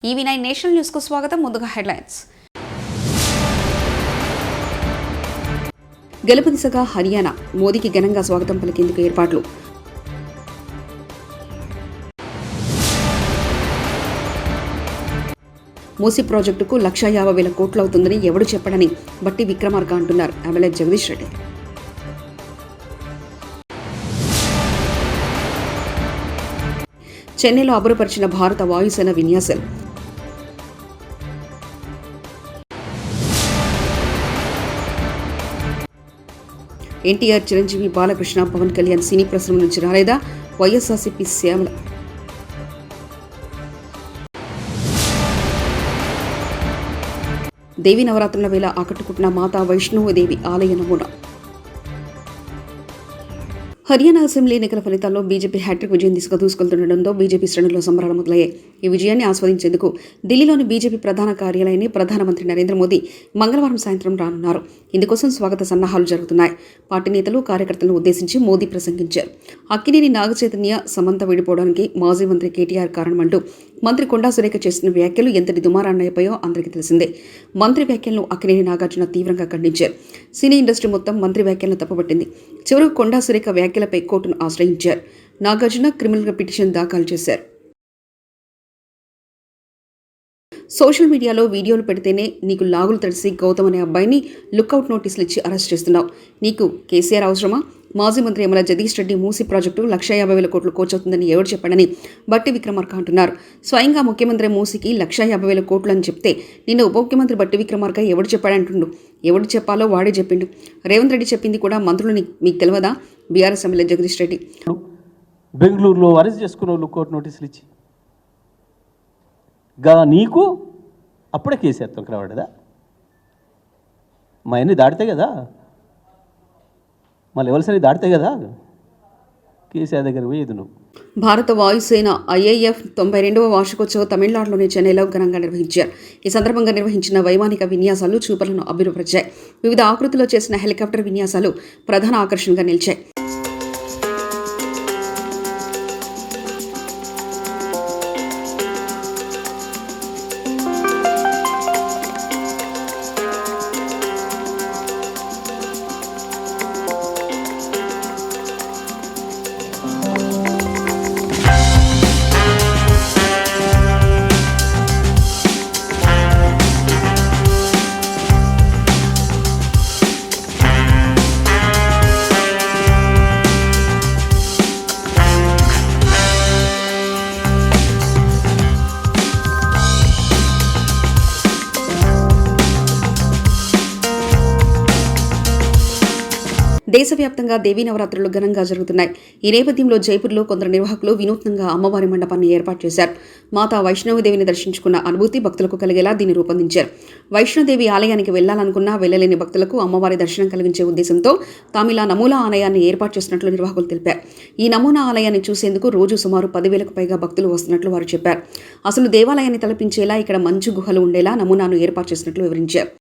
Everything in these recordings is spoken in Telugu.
ఈవీ9 నేషనల్ న్యూస్ కు స్వాగతం. ముందుగా హెడ్లైన్స్. గెలుపు దిశగా హర్యానా, మోదీకి ఘనంగా స్వాగతం పలికేందుకు ఏర్పాట్లు. మూసీ ప్రాజెక్టుకు 1,50,000 కోట్లు అవుతుందని ఎవడు చెప్పడని బట్టి విక్రమార్క అంటున్నారు ఎమ్మెల్యే జగదీష్ రెడ్డి. చెన్నైలో అబ్బురపరిచిన భారత వాయుసేన విన్యాసాలు. ఎన్టీఆర్, చిరంజీవి, బాలకృష్ణ, పవన్ కళ్యాణ్ సినీ ప్రశ్రమ నుంచి రాలేదా? వైఎస్ఆర్సీపీ శ్యామల. దేవీ నవరాత్రుల వేళ ఆకట్టుకుంటున్న మాతా వైష్ణోదేవి ఆలయ నమూనా. హర్యానా అసెంబ్లీ ఎన్నికల ఫలితాల్లో బీజేపీ హ్యాట్రిక్ విజయం దిశగా దూసుకెళ్తుండటంతో బీజేపీ శ్రేణుల్లో సంబరాలు మొదలయ్యాయి. ఈ విజయాన్ని ఆస్వాదించేందుకు ఢిల్లీలోని బీజేపీ ప్రధాన కార్యాలయాన్ని ప్రధానమంత్రి నరేంద్ర మోదీ మంగళవారం సాయంత్రం రానున్నారు. ఇందుకోసం స్వాగత సన్నాహాలు జరుగుతున్నాయి. పార్టీ నేతలు, కార్యకర్తలను ఉద్దేశించి మోదీ ప్రసంగించారు. అక్కినేని నాగచైతన్య, సమంత విడిపోవడానికి మాజీ మంత్రి కేటీఆర్ కారణమంటూ మంత్రి కొండా సురేఖ చేసిన వ్యాఖ్యలు ఎంతటి దుమారాన్నయ్యాయో అందరికీ తెలిసిందే. మంత్రి వ్యాఖ్యలను అక్కినేని నాగార్జున తీవ్రంగా ఖండించారు. సినీ ఇండస్ట్రీ మొత్తం మంత్రి వ్యాఖ్యలను తప్పుపట్టింది. చివరకు కొండా సురేఖ వ్యాఖ్యలపై కోర్టును ఆశ్రయించారు. నాగార్జున క్రిమినల్ పిటిషన్ దాఖలు చేశారు. సోషల్ మీడియాలో వీడియోలు పెడితేనే నీకు లాగులు తడిసి గౌతమ్ అనే అబ్బాయిని లుక్అవుట్ నోటీసులు ఇచ్చి అరెస్ట్ చేస్తున్నావు. నీకు కేసీఆర్ అవసరమా? మాజీ మంత్రి ఎమ్మెల్యే జగదీష్ రెడ్డి మూసీ ప్రాజెక్టు 1,50,000 కోట్లు కోచవుతుందని ఎవరు చెప్పాడని బట్టి విక్రమార్క అంటున్నారు. స్వయంగా ముఖ్యమంత్రి మూసీకి 1,50,000 కోట్లు అని చెప్తే నిన్న ఉప ముఖ్యమంత్రి బట్టి విక్రమార్క ఎవడు చెప్పాడంటుండు. ఎవడు చెప్పాలో వాడే చెప్పిండు. రేవంత్ రెడ్డి చెప్పింది కూడా మంత్రులు మీకు తెలియదా? బీఆర్ఎస్ ఎమ్మెల్యే జగదీష్ రెడ్డి బెంగళూరులో అరెస్ట్ చేసుకున్న లుక్అవుట్ నోటీసులు ఇచ్చి నీకు అప్పుడే కేసీఆర్ తొక్కరావాడదా? మా అన్నీ దాటితే కదా, మళ్ళీ ఎవరిసరి దాటితే కదా కేసీఆర్ దగ్గర పోయేది నువ్వు. భారత వాయుసేన ఐఏఎఫ్ 92వ వార్షికోత్సవం తమిళనాడులోని చెన్నైలో ఘనంగా నిర్వహించారు. ఈ సందర్భంగా నిర్వహించిన వైమానిక విన్యాసాలు చూపలను అబ్బురపరిచాయి. వివిధ ఆకృతిలో చేసిన హెలికాప్టర్ విన్యాసాలు ప్రధాన ఆకర్షణగా నిలిచాయి. దేశవ్యాప్తంగా దేవీ నవరాత్రులు ఘనంగా జరుగుతున్నాయి. ఈ నేపథ్యంలో జైపూర్లో కొందరు నిర్వాహకులు వినూత్నంగా అమ్మవారి మండపాన్ని ఏర్పాటు చేశారు. మాతా వైష్ణోదేవిని దర్శించుకున్న అనుభూతి భక్తులకు కలిగేలా దీన్ని రూపొందించారు. వైష్ణోదేవి ఆలయానికి వెళ్లాలనుకున్నా వెళ్లలేని భక్తులకు అమ్మవారి దర్శనం కలిగించే ఉద్దేశంతో తామిలా నమూనా ఆలయాన్ని ఏర్పాటు చేసినట్లు నిర్వాహకులు తెలిపారు. ఈ నమూనా ఆలయాన్ని చూసేందుకు రోజు సుమారు 10,000కు పైగా భక్తులు వస్తున్నట్లు వారు చెప్పారు. అసలు దేవాలయాన్ని తలపించేలా ఇక్కడ మంచు గుహలు ఉండేలా నమూనాను ఏర్పాటు చేసినట్లు వివరించారు.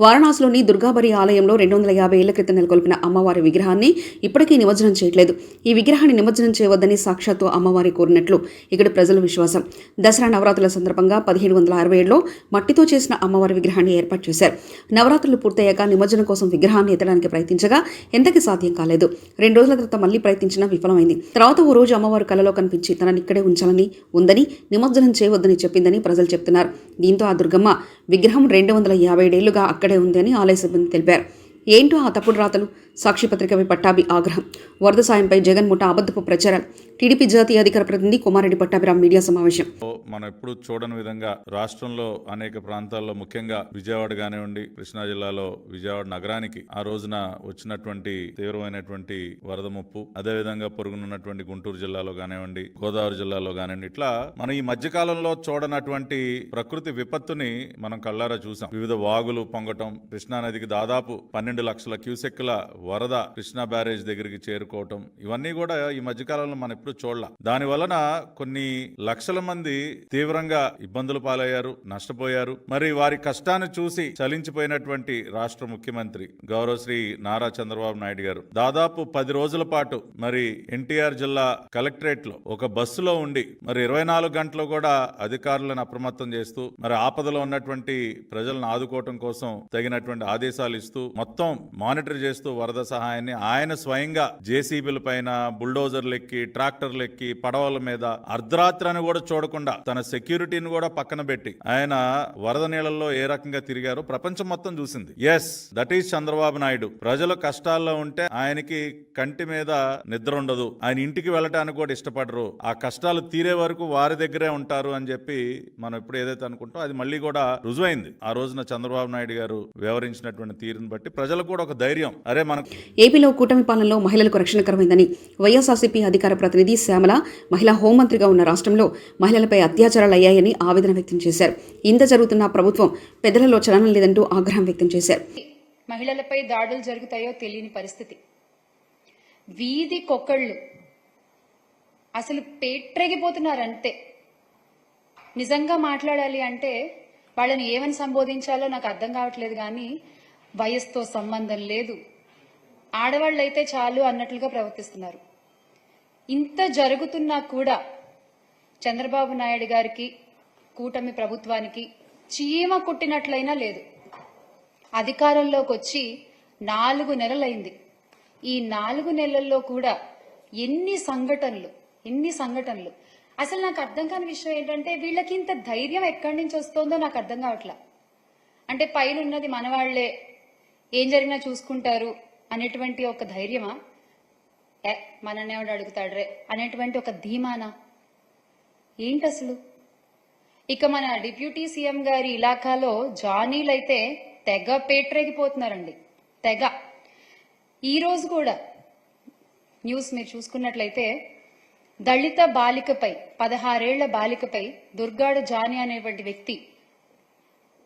వారణాసిలోని దుర్గాబరి ఆలయంలో 250 ఏళ్ల క్రితం నెలకొల్పిన అమ్మవారి విగ్రహాన్ని ఇప్పటికీ నిమజ్జనం చేయట్లేదు. ఈ విగ్రహాన్ని నిమజ్జనం చేయవద్దని సాక్షాత్తు అమ్మవారి కోరినట్లు ఇక్కడ ప్రజల విశ్వాసం. దసరా నవరాత్రుల సందర్భంగా 1767లో మట్టితో చేసిన అమ్మవారి విగ్రహాన్ని ఏర్పాటు చేశారు. నవరాత్రులు పూర్తయ్యాక నిమజ్జనం కోసం విగ్రహాన్ని ఎత్తడానికి ప్రయత్నించగా ఎంతకీ సాధ్యం కాలేదు. 2 రోజుల తర్వాత మళ్లీ ప్రయత్నించినా విఫలమైంది. తర్వాత ఓ రోజు అమ్మవారు కలలో కనిపించి తనని ఇక్కడే ఉంచాలని ఉందని, నిమజ్జనం చేయవద్దని చెప్పిందని ప్రజలు చెప్తున్నారు. దీంతో ఆ దుర్గమ్మ విగ్రహం 257 ఏళ్లుగా అక్కడే ఉంది అని ఆలయ సిబ్బంది తెలిపారు. ఏంటో ఆ తప్పుడు రాతలు? సాక్షిపత్రికపై పట్టాభి ఆగ్రహం. వరద సాయంపై జగన్ ముఠా అబద్ధపు ప్రచారాలు. టీడీపీ జాతీయ అధికార ప్రతినిధి కుమారెడ్డి పట్టాభిరామ్ మీడియా సమావేశం. మనం ఎప్పుడు చూడని విధంగా రాష్ట్రంలో అనేక ప్రాంతాల్లో, ముఖ్యంగా విజయవాడ కానివ్వండి, కృష్ణా జిల్లాలో విజయవాడ నగరానికి ఆ రోజున వచ్చినటువంటి తీవ్రమైనటువంటి వరద ముప్పు, అదేవిధంగా పొరుగునున్నటువంటి గుంటూరు జిల్లాలో కానివ్వండి, గోదావరి జిల్లాలో కానివ్వండి, ఇట్లా మనం ఈ మధ్యకాలంలో చూడనటువంటి ప్రకృతి విపత్తుని మనం కళ్ళారా చూసాం. వివిధ వాగులు పొంగటం, కృష్ణానదికి దాదాపు 12 12 లక్షల క్యూసెక్కుల వరద కృష్ణా బ్యారేజ్ దగ్గరికి చేరుకోవటం, ఇవన్నీ కూడా ఈ మధ్యకాలంలో మనం ఎప్పుడు చూడాల. దాని వలన కొన్ని లక్షల మంది తీవ్రంగా ఇబ్బందులు పాలయ్యారు, నష్టపోయారు. మరి వారి కష్టాన్ని చూసి చలించిపోయినటువంటి రాష్ట్ర ముఖ్యమంత్రి గౌరవ శ్రీ నారా చంద్రబాబు నాయుడు గారు దాదాపు 10 రోజుల పాటు మరి ఎన్టీఆర్ జిల్లా కలెక్టరేట్ లో ఒక బస్సులో ఉండి మరి 24 గంటలు కూడా అధికారులను అప్రమత్తం చేస్తూ మరి ఆపదలో ఉన్నటువంటి ప్రజలను ఆదుకోవటం కోసం తగినటువంటి ఆదేశాలు ఇస్తూ మొత్తం మానిటర్ చేస్తూ వరద సహాయాన్ని ఆయన స్వయంగా జేసీబీల పైన, బుల్డోజర్లు ఎక్కి, ట్రాక్టర్లు ఎక్కి, పడవల మీద అర్ధరాత్రి అని కూడా చూడకుండా తన సెక్యూరిటీని కూడా పక్కన పెట్టి ఆయన వరద నీళ్ళల్లో ఏ రకంగా తిరిగారో ప్రపంచం మొత్తం చూసింది. Yes, that is Chandrababu Naidu. ప్రజలు కష్టాల్లో ఉంటే ఆయనకి కంటి మీద నిద్ర ఉండదు, ఆయన ఇంటికి వెళ్ళటానికి కూడా ఇష్టపడరు, ఆ కష్టాలు తీరే వరకు వారి దగ్గరే ఉంటారు అని చెప్పి మనం ఇప్పుడు ఏదైతే అనుకుంటాం అది మళ్ళీ కూడా రుజువైంది. ఆ రోజున చంద్రబాబు నాయుడు గారు వ్యవహరించినటువంటి తీరుని బట్టి ప్రజలకు కూడా ఒక ధైర్యం, అరే మనకు. ఏపీలో కూటమి పాలనలో మహిళలకు రక్షణకరమైందని వైఎస్ఆర్సీపీ అధికార ప్రతినిధి శ్యామల మహిళా హోంమంత్రిగా ఉన్న రాష్ట్రంలో మహిళలపై అత్యాచారాలు అయ్యాయని ఆవేదన వ్యక్తం చేశారు. ఇంత జరుగుతున్న ప్రభుత్వం పెద్దలలో చలనం లేదంటూ ఆగ్రహం వ్యక్తం చేశారు. మహిళలపై దాడులు జరుగుతాయో తెలియని పరిస్థితి, వీధికొకళ్ళు అసలు పేట్రెగిపోతున్నారంతే. నిజంగా మాట్లాడాలి అంటే వాళ్ళని ఏమని సంబోధించాలో నాకు అర్థం కావట్లేదు. కానీ వయసుతో సంబంధం లేదు, ఆడవాళ్ళైతే చాలు అన్నట్లుగా ప్రవర్తిస్తున్నారు. ఇంత జరుగుతున్నా కూడా చంద్రబాబు నాయుడు గారికి, కూటమి ప్రభుత్వానికి చీమ కుట్టినట్లయినా లేదు. అధికారంలోకి వచ్చి 4 నెలలైంది. ఈ 4 నెలల్లో కూడా ఎన్ని సంఘటనలు. అసలు నాకు అర్థం కాని విషయం ఏంటంటే వీళ్ళకి ఇంత ధైర్యం ఎక్కడి నుంచి వస్తుందో నాకు అర్థం కావట్లా. అంటే పైన ఉన్నది మనవాళ్లే, ఏం జరిగినా చూసుకుంటారు అనేటువంటి ఒక ధైర్యమా, మననేవాడు అడుగుతాడ్రే అనేటువంటి ఒక ధీమానా ఏంటి అసలు? ఇక మన డిప్యూటీ సీఎం గారి ఇలాకాలో జానీలైతే తెగ పేట్రేగిపోతున్నారండి, తెగ. ఈ రోజు కూడా న్యూస్ మీరు చూసుకున్నట్లయితే దళిత బాలికపై, 16 ఏళ్ల బాలికపై దుర్గాడ జానీ అనేటువంటి వ్యక్తి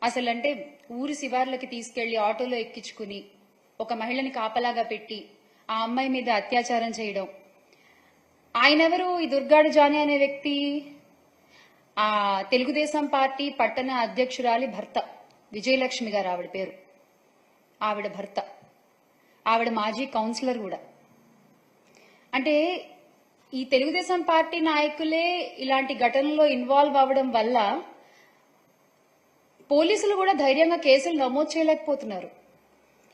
అసలంటే ఊరి శివార్లకి తీసుకెళ్లి ఆటోలో ఎక్కించుకుని ఒక మహిళని కాపలాగా పెట్టి ఆ అమ్మాయి మీద అత్యాచారం చేయడం. ఆయనెవరు? ఈ దుర్గాడ జానీ అనే వ్యక్తి ఆ తెలుగుదేశం పార్టీ పట్టణ అధ్యక్షురాలి భర్త, విజయలక్ష్మి గారు ఆవిడ పేరు, ఆవిడ భర్త, ఆవిడ మాజీ కౌన్సిలర్ కూడా. అంటే ఈ తెలుగుదేశం పార్టీ నాయకులే ఇలాంటి ఘటనలో ఇన్వాల్వ్ అవ్వడం వల్ల పోలీసులు కూడా ధైర్యంగా కేసులు నమోదు చేయలేకపోతున్నారు.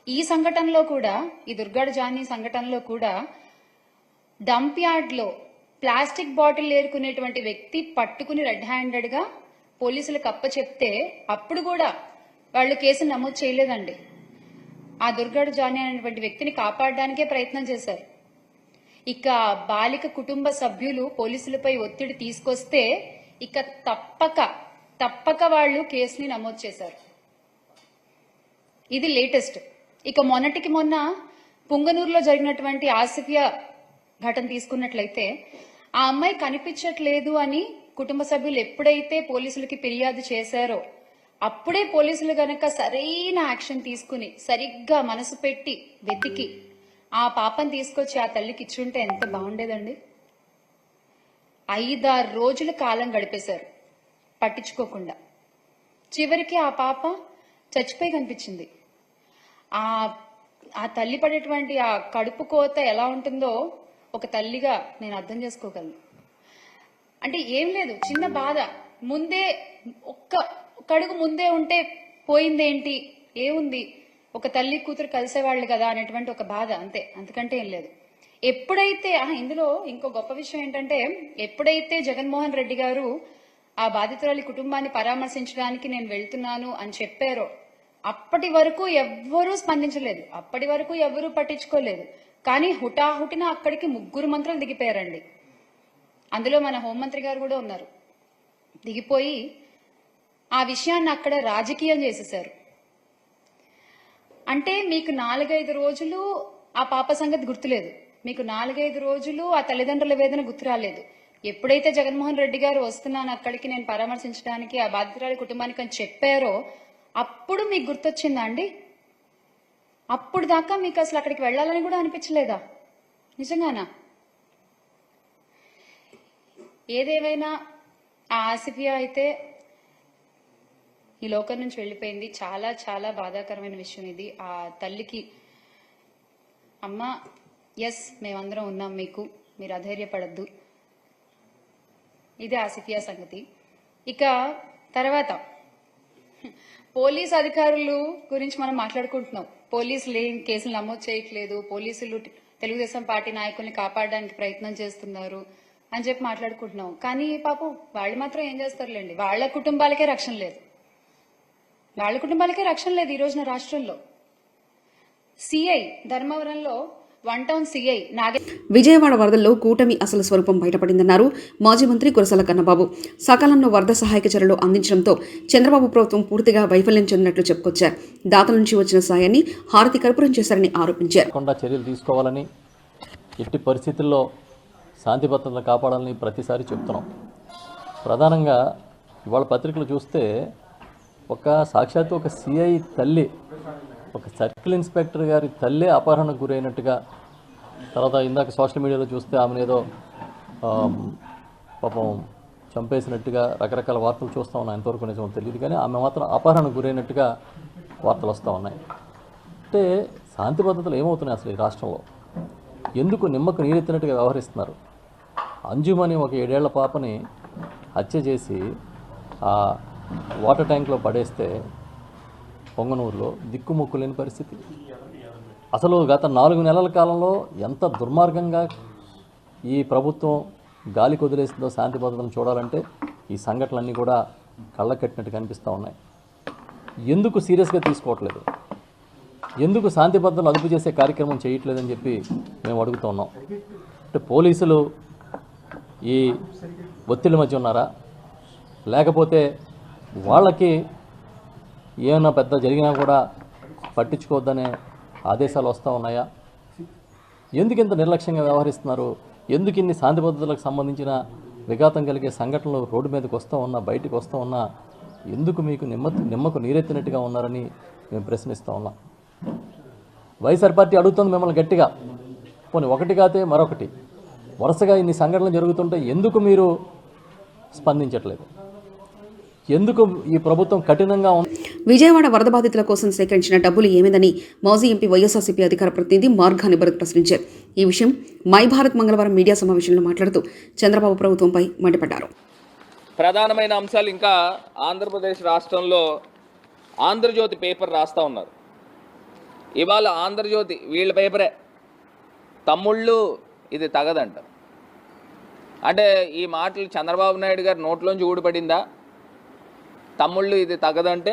ఈ సంఘటనలో కూడా, ఈ దుర్గాడ జానీ సంఘటనలో కూడా డంప్ యార్డ్ లో ప్లాస్టిక్ బాటిల్ ఏరుకునేటువంటి వ్యక్తి పట్టుకుని రెడ్ హ్యాండెడ్ గా పోలీసులకు అప్పచెప్తే అప్పుడు కూడా వాళ్ళు కేసు నమోదు చేయలేదండి. ఆ దుర్గాడ జానీ అనేటువంటి వ్యక్తిని కాపాడడానికే ప్రయత్నం చేశారు. ఇక బాలిక కుటుంబ సభ్యులు పోలీసులపై ఒత్తిడి తీసుకొస్తే ఇక తప్పక వాళ్ళు కేసుని నమోదు చేశారు. ఇది లేటెస్ట్. ఇక మొన్నటికి మొన్న పుంగనూరులో జరిగినటువంటి ఆసిఫియా ఘటన తీసుకున్నట్లయితే ఆ అమ్మాయి కనిపించట్లేదు అని కుటుంబ సభ్యులు ఎప్పుడైతే పోలీసులకి ఫిర్యాదు చేశారో అప్పుడే పోలీసులు గనక సరైన యాక్షన్ తీసుకుని సరిగ్గా మనసు పెట్టి వెతికి ఆ పాపని తీసుకొచ్చి ఆ తల్లికి ఇచ్చుంటే ఎంత బాగుండేదండి. 5-6 రోజుల కాలం గడిపేశారు పట్టించుకోకుండా. చివరికి ఆ పాప చచ్చిపోయి కనిపించింది. ఆ తల్లి పడేటువంటి ఆ కడుపు కోత ఎలా ఉంటుందో ఒక తల్లిగా నేను అర్థం చేసుకోగలను. అంటే ఏం లేదు, చిన్న బాధ, ముందే ఒక్క అడుగు ముందే ఉంటే పోయిందేంటి, ఏముంది, ఒక తల్లి కూతురు కలిసేవాళ్ళు కదా అనేటువంటి ఒక బాధ, అంతే, అంతకంటే ఏం లేదు. ఎప్పుడైతే ఇందులో ఇంకో గొప్ప విషయం ఏంటంటే ఎప్పుడైతే జగన్మోహన్ రెడ్డి గారు ఆ బాధితురాలి కుటుంబాన్ని పరామర్శించడానికి నేను వెళ్తున్నాను అని చెప్పారో అప్పటి వరకు ఎవ్వరూ స్పందించలేదు, అప్పటి వరకు ఎవ్వరూ పట్టించుకోలేదు. కానీ హుటాహుటిన అక్కడికి 3 మంత్రులు దిగిపోయారండి. అందులో మన హోంమంత్రి గారు కూడా ఉన్నారు. దిగిపోయి ఆ విషయాన్ని అక్కడ రాజకీయం చేసేశారు. అంటే మీకు 4-5 రోజులు ఆ పాప సంగతి గుర్తులేదు, మీకు 4-5 రోజులు ఆ తల్లిదండ్రుల వేదన గుర్తు రాలేదు. ఎప్పుడైతే జగన్మోహన్ రెడ్డి గారు వస్తున్నాను అక్కడికి నేను పరామర్శించడానికి ఆ బాధితురాలి కుటుంబానికి అని చెప్పారో అప్పుడు మీకు గుర్తొచ్చిందా అండి? అప్పుడు దాకా మీకు అసలు అక్కడికి వెళ్ళాలని కూడా అనిపించలేదా? నిజంగానా? ఏదేమైనా ఆ ఆసిఫియా అయితే ఈ లోకం నుంచి వెళ్ళిపోయింది. చాలా చాలా బాధాకరమైన విషయం ఇది. ఆ తల్లికి అమ్మ ఎస్ మేమందరం ఉన్నాం మీకు, మీరు అధైర్యపడద్దు. ఇది ఆసిఫియా సంగతి. ఇక తర్వాత పోలీస్ అధికారులు గురించి మనం మాట్లాడుకుంటున్నాం. పోలీసులు ఏం కేసులు నమోదు చేయట్లేదు, పోలీసులు తెలుగుదేశం పార్టీ నాయకుల్ని కాపాడడానికి ప్రయత్నం చేస్తున్నారు అని చెప్పి మాట్లాడుకుంటున్నాం. కానీ పాపం వాళ్ళు మాత్రం ఏం చేస్తారులేండి, వాళ్ళ కుటుంబాలకే రక్షణ లేదు. ఈ రోజున రాష్ట్రంలో సిఐ ధర్మవరంలో 1 టౌన్ సిఐ విజయవాడ వరదల్లో కూటమి అసలు స్వరూపం బయటపడిందన్నారు మాజీ మంత్రి కురసాల కన్నబాబు. సకాలంలో వరద సహాయక చర్యలు అందించడంతో చంద్రబాబు ప్రభుత్వం పూర్తిగా వైఫల్యం చెందినట్లు చెప్పుకొచ్చారు. దాతల నుంచి వచ్చిన సాయాన్ని హారతి కర్పూరం చేశారని ఆరోపించారు. చర్యలు తీసుకోవాలని, ఎట్టి పరిస్థితుల్లో శాంతి భద్రతలు కాపాడాలని ప్రతిసారి చెప్తున్నాం. ప్రధానంగా ఇవాళ పత్రికలు చూస్తే సాక్షాత్తు ఒక సిఐ తల్లి, ఒక సర్కిల్ ఇన్స్పెక్టర్ గారి తల్లే అపహరణకు గురైనట్టుగా, తర్వాత ఇందాక సోషల్ మీడియాలో చూస్తే ఆమెను ఏదో పాపం చంపేసినట్టుగా రకరకాల వార్తలు చూస్తూ ఉన్నాయి. ఎంతవరకు నిజమో తెలియదు, కానీ ఆమె మాత్రం అపహరణకు గురైనట్టుగా వార్తలు వస్తూ ఉన్నాయి. అంటే శాంతి భద్రతలు ఏమవుతున్నాయి అసలు ఈ రాష్ట్రంలో? ఎందుకు నిమ్మకు నీరెత్తినట్టుగా వ్యవహరిస్తున్నారు? అంజుమని ఒక 7 ఏళ్ల పాపని హత్య చేసి ఆ వాటర్ ట్యాంక్లో పడేస్తే పొంగనూరులో దిక్కుముక్కు లేని పరిస్థితి. అసలు గత 4 నెలల కాలంలో ఎంత దుర్మార్గంగా ఈ ప్రభుత్వం గాలికి వదిలేసిందో శాంతి భద్రతను చూడాలంటే ఈ సంఘటనలన్నీ కూడా కళ్ళకట్టినట్టు కనిపిస్తూ ఉన్నాయి. ఎందుకు సీరియస్గా తీసుకోవట్లేదు? ఎందుకు శాంతి భద్రతలు అదుపు చేసే కార్యక్రమం చేయట్లేదని చెప్పి మేము అడుగుతూ ఉన్నాం. అంటే పోలీసులు ఈ ఒత్తిడి మధ్య ఉన్నారా, లేకపోతే వాళ్ళకి ఏమైనా పెద్ద జరిగినా కూడా పట్టించుకోవద్దనే ఆదేశాలు వస్తూ ఉన్నాయా? ఎందుకు ఇంత నిర్లక్ష్యంగా వ్యవహరిస్తున్నారు? ఎందుకు ఇన్ని శాంతి భద్రతలకు సంబంధించిన విఘాతం కలిగే సంఘటనలు రోడ్డు మీదకి వస్తూ ఉన్నా, బయటకు వస్తూ ఉన్నా ఎందుకు మీకు నిమ్మకు నీరెత్తినట్టుగా ఉన్నారని మేము ప్రశ్నిస్తూ ఉన్నాం. వైఎస్ఆర్ పార్టీ అడుగుతుంది మిమ్మల్ని గట్టిగా, పోనీ ఒకటి కాతే మరొకటి వరుసగా ఇన్ని సంఘటనలు జరుగుతుంటే ఎందుకు మీరు స్పందించట్లేదు? ఎందుకు ఈ ప్రభుత్వం కఠినంగా విజయవాడ వరద బాధితుల కోసం సేకరించిన డబ్బులు ఏమిదని మాజీ ఎంపీ వైఎస్ఆర్సీపీ అధికార ప్రతినిధి మార్గాని భరత్ ప్రశ్నించారు. ఈ విషయం మై భారత్ మంగళవారం మీడియా సమావేశంలో మాట్లాడుతూ చంద్రబాబు ప్రభుత్వంపై మండిపడ్డారు. ప్రధానమైన అంశాలు ఇంకా ఆంధ్రప్రదేశ్ రాష్ట్రంలో ఆంధ్రజ్యోతి పేపర్ రాస్తూ ఉన్నారు. ఇవాళ ఆంధ్రజ్యోతి వీళ్ళ పేపరే, తమ్ముళ్ళు ఇది తగదంట. అంటే ఈ మాటలు చంద్రబాబు నాయుడు గారి నోట్లోంచి ఊడిపడిందా? తమ్ముళ్ళు ఇది తగదంటే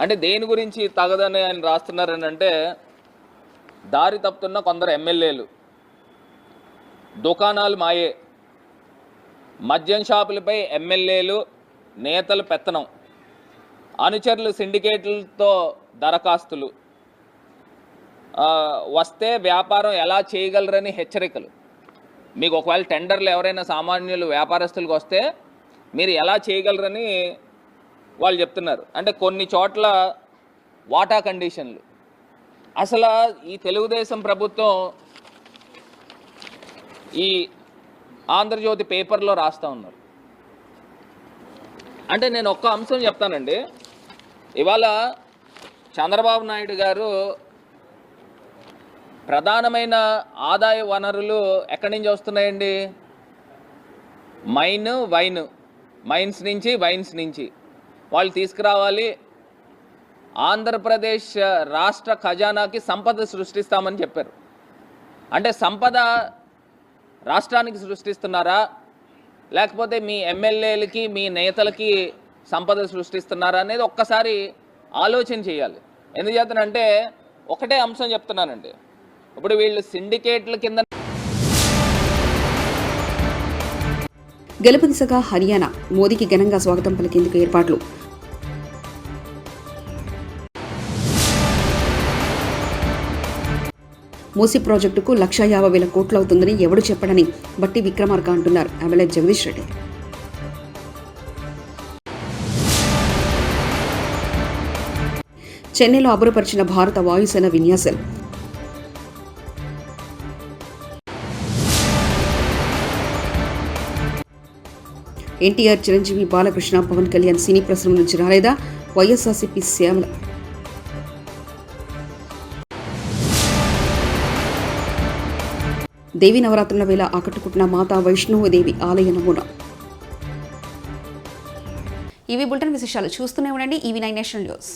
అంటే దేని గురించి తగదని ఆయన రాస్తున్నారని అంటే, దారి తప్పుతున్న కొందరు ఎమ్మెల్యేలు, దుకాణాలు మాయే, మద్యం షాపులపై ఎమ్మెల్యేలు నేతలు పెత్తనం, అనుచరులు సిండికేట్లతో దరఖాస్తులు, వస్తే వ్యాపారం ఎలా చేయగలరని హెచ్చరికలు. మీకు ఒకవేళ టెండర్లు ఎవరైనా సామాన్యులు వ్యాపారస్తులకు వస్తే మీరు ఎలా చేయగలరని వాళ్ళు చెప్తున్నారు. అంటే కొన్ని చోట్ల వాటా కండిషన్లు. అసలు ఈ తెలుగుదేశం ప్రభుత్వం ఈ ఆంధ్రజ్యోతి పేపర్లో రాస్తూ ఉన్నారు. అంటే నేను ఒక్క అంశం చెప్తానండి. ఇవాళ చంద్రబాబు నాయుడు గారు ప్రధానమైన ఆదాయ వనరులు ఎక్కడి నుంచి వస్తున్నాయండి? మైన్స్ నుంచి, వైన్స్ నుంచి వాళ్ళు తీసుకురావాలి. ఆంధ్రప్రదేశ్ రాష్ట్ర ఖజానాకి సంపద సృష్టిస్తామని చెప్పారు. అంటే సంపద రాష్ట్రానికి సృష్టిస్తున్నారా, లేకపోతే మీ ఎమ్మెల్యేలకి మీ నేతలకి సంపద సృష్టిస్తున్నారా అనేది ఒక్కసారి ఆలోచన చేయాలి. ఎందుచేతనంటే ఒకటే అంశం చెప్తున్నానండి. ఇప్పుడు వీళ్ళు సిండికేట్ల కింద గెలుపు దిశగా హర్యానా మోదీకి ఘనంగా స్వాగతం పలికేందుకు ఏర్పాట్లు. మూసీ ప్రాజెక్టుకు 1,50,000 కోట్లు అవుతుందని ఎవడు చెప్పడని బట్టి విక్రమార్క అంటున్నారు ఎమ్మెల్యే జగదీష్ రెడ్డి. చెన్నైలో అబ్బురపరిచిన భారత వాయుసేన విన్యాసాలు. ఎన్టీఆర్, చిరంజీవి, బాలకృష్ణ, పవన్ కళ్యాణ్ సినీ ప్రశ్న నుంచి రాలేదా? వైఎస్ఆర్సీపీ శ్యామల. దేవీ నవరాత్రుల వేళ ఆకట్టుకుంటున్న మాతా వైష్ణోదేవి ఆలయ నమూనా. ఇవి బులెటిన్ విశేషాలు. చూస్తూనే ఉండండి EV9 నేషనల్ న్యూస్.